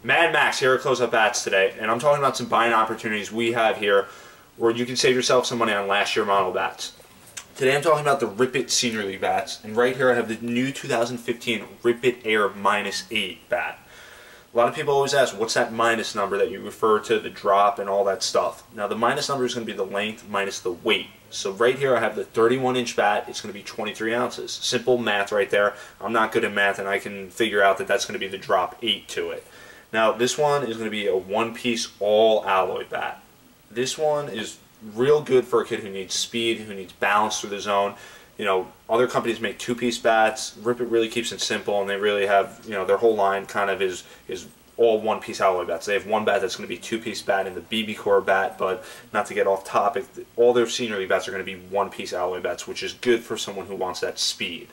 Mad Max here at Close Up Bats today, and I'm talking about some buying opportunities we have here where you can save yourself some money on last year model bats. Today I'm talking about the Rip It Senior League bats, and right here I have the new 2015 Rip It Air -8 bat. A lot of people always ask, what's that minus number that you refer to, the drop and all that stuff? Now the minus number is going to be the length minus the weight. So right here I have the 31-inch bat, it's going to be 23 ounces. Simple math right there. I'm not good at math and I can figure out that that's going to be the drop 8 to it. Now this one is going to be a one-piece all alloy bat. This one is real good for a kid who needs speed, who needs balance through the zone. You know, other companies make two-piece bats. Rip It really keeps it simple, and they really have, you know, their whole line kind of is all one-piece alloy bats. They have one bat that's going to be two-piece bat and the BB-Core bat, but not to get off topic, all their senior league bats are going to be one-piece alloy bats, which is good for someone who wants that speed.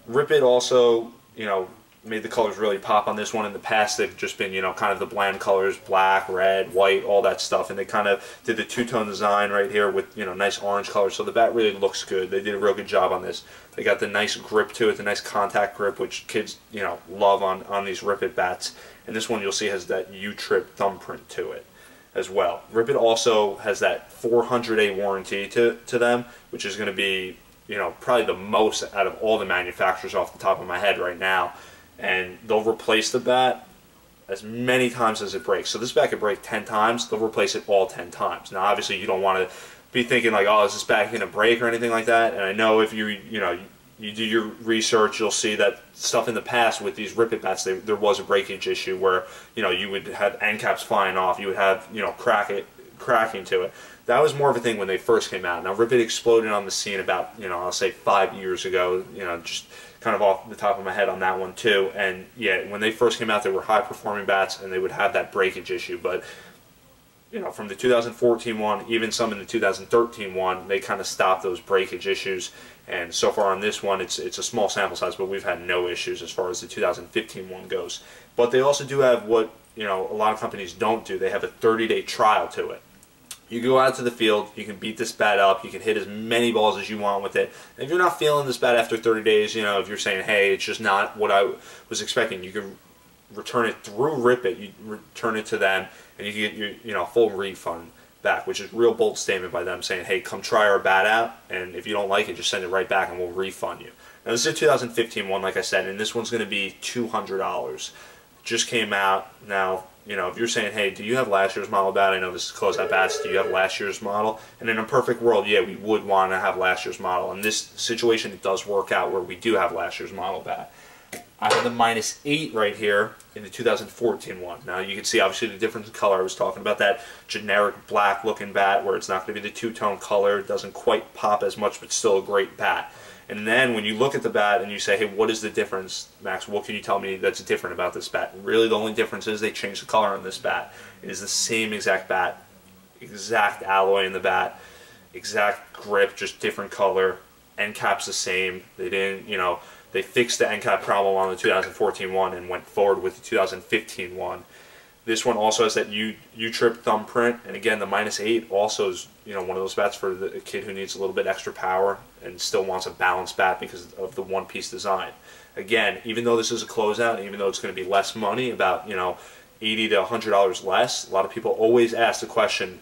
Rip It also, you know, made the colors really pop on this one. In the past they've just been, you know, kind of the bland colors, black, red, white, all that stuff, and they kind of did the two-tone design right here with, you know, nice orange colors, so the bat really looks good. They did a real good job on this. They got the nice grip to it, the nice contact grip, which kids, you know, love on these Rip It bats. And this one you'll see has that U-Trip thumbprint to it as well. Rip It also has that 400-day warranty to them, which is going to be, you know, probably the most out of all the manufacturers off the top of my head right now. And they'll replace the bat as many times as it breaks. So this bat could break 10 times, they'll replace it all 10 times. Now obviously you don't want to be thinking like, oh, is this bat going to break or anything like that? And I know if you do your research, you'll see that stuff in the past with these Rip It bats, there was a breakage issue where, you know, you would have end caps flying off, you would have, you know, cracking to it. That was more of a thing when they first came out. Now Rip It exploded on the scene about, you know, I'll say 5 years ago, you know, just kind of off the top of my head on that one too. And yeah, when they first came out, they were high performing bats and they would have that breakage issue. But you know, from the 2014 one, even some in the 2013 one, they kind of stopped those breakage issues. And so far on this one, it's a small sample size, but we've had no issues as far as the 2015 one goes. But they also do have what, you know, a lot of companies don't do. They have a 30-day trial to it. You go out to the field, you can beat this bat up, you can hit as many balls as you want with it. And if you're not feeling this bat after 30 days, you know, if you're saying, hey, it's just not what I was expecting, you can return it through Rip It, you return it to them, and you can get your, you know, full refund back, which is a real bold statement by them saying, hey, come try our bat out, and if you don't like it, just send it right back and we'll refund you. Now this is a 2015 one, like I said, and this one's going to be $200. Just came out. Now, you know, if you're saying, hey, do you have last year's model bat? I know this is Close Up Bats. Do you have last year's model? And in a perfect world, yeah, we would want to have last year's model. In this situation, it does work out where we do have last year's model bat. I have the -8 right here in the 2014 one. Now, you can see, obviously, the difference in color. I was talking about that generic black-looking bat where it's not going to be the two-tone color. It doesn't quite pop as much, but still a great bat. And then when you look at the bat and you say, hey, what is the difference, Max? What can you tell me that's different about this bat? Really, the only difference is they changed the color on this bat. It is the same exact bat, exact alloy in the bat, exact grip, just different color. End cap's the same. They didn't, you know, they fixed the end cap problem on the 2014 one and went forward with the 2015 one. This one also has that U-Trip thumbprint, and again, the -8 also is, you know, one of those bats for the kid who needs a little bit extra power and still wants a balanced bat because of the one-piece design. Again, even though this is a closeout, even though it's going to be less money, about, you know, $80 to $100 less, a lot of people always ask the question,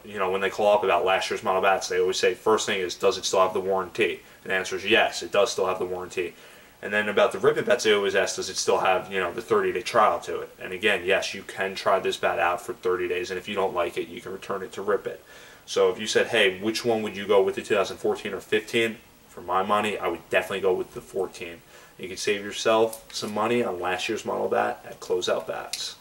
you know, when they call up about last year's model bats, they always say, first thing is, does it still have the warranty? And the answer is yes, it does still have the warranty. And then about the Rip It bats, they always ask, does it still have, you know, the 30-day trial to it? And again, yes, you can try this bat out for 30 days, and if you don't like it, you can return it to Rip It. So if you said, hey, which one would you go with, the 2014 or 15? For my money, I would definitely go with the 14. You can save yourself some money on last year's model bat at Close Up Bats.